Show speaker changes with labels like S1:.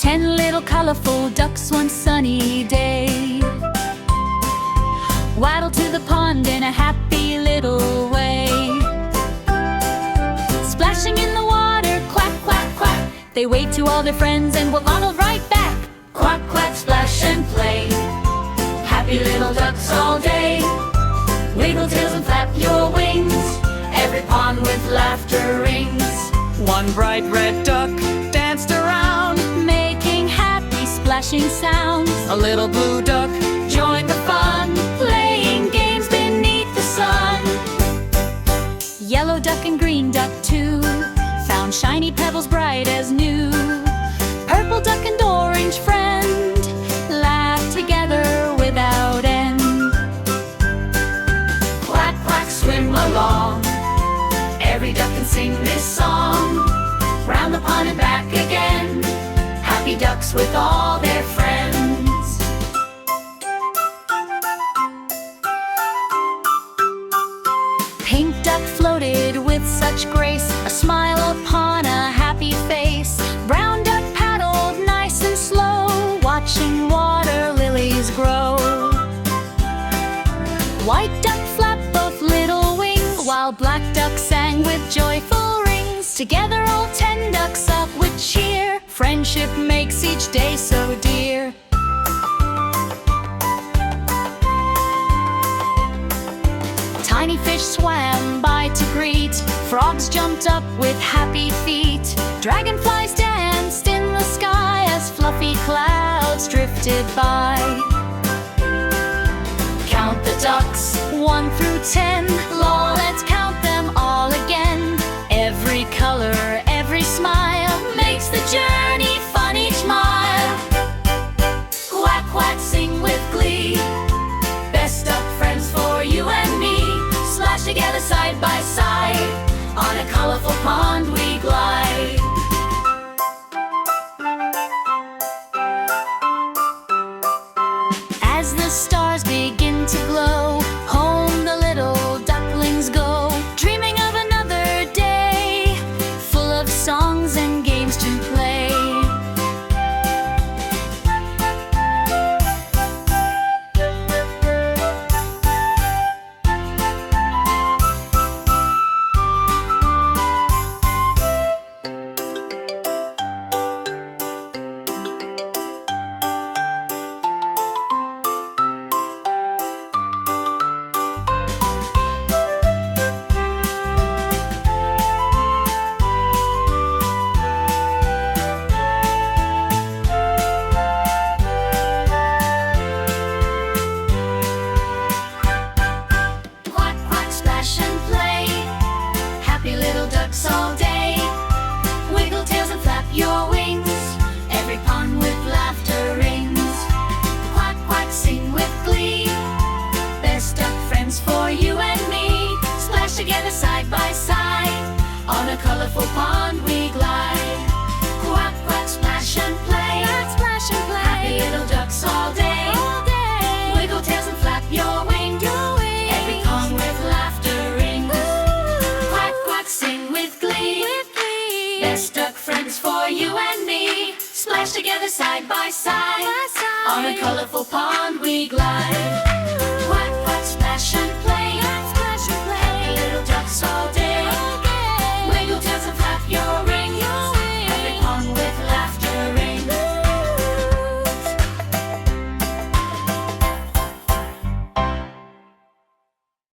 S1: 10 little colorful ducks one sunny day waddled to the pond in a happy little way. Splashing in the water, quack, quack, quack, they waved to all their friends and waddled right back. Quack, quack, splash and play, happy little ducks all day. Wiggle tails and flap your wings, every pond with laughter rings.
S2: One bright red duck danced around,
S1: making happy splashing sounds.
S2: a little blue duck
S1: Joined the fun, playing games beneath the sun. Yellow duck and green duck too found shiny pebbles bright as new. Purple duck and orange friend laughed together without end. Quack, quack, swim along, every duck can sing this song. Round the pond and back again, happy ducks with all their friends. Pink duck floated with such grace, a smile upon a happy face. Brown duck paddled nice and slow, watching water lilies grow. White duck flapped both little wings, while black duck sang with joyful rings. Together all 10 ducks up with cheer, friendship makes each day so dear. Tiny fish swam by to greet, frogs jumped up with happy feet. Dragonflies danced in the sky as fluffy clouds drifted by. Count the ducks, 1 through 10. Let's count them all again. Every color, every smile makes the journey fun each mile. Quack, quack, sing with glee, best duck friends for you and me. Splash together side by side, on a colorful pond we glide. As the stars begin to glow, home the little ducklings go, dreaming of another day, full of songs and games to play. All day, wiggle tails and flap your wings, every pond with laughter rings. Quack, quack, sing with glee, best duck friends for you and me. Splash together side by side, on a colorful pond we glide. Quack, quack, splash and play, splash and play. Happy little ducks all day, wiggle tails and flap your wings, every pond with laughter rings. Quack, quack, sing with glee, best duck friends for you and me. Splash together side by side, on a colorful pond we glide.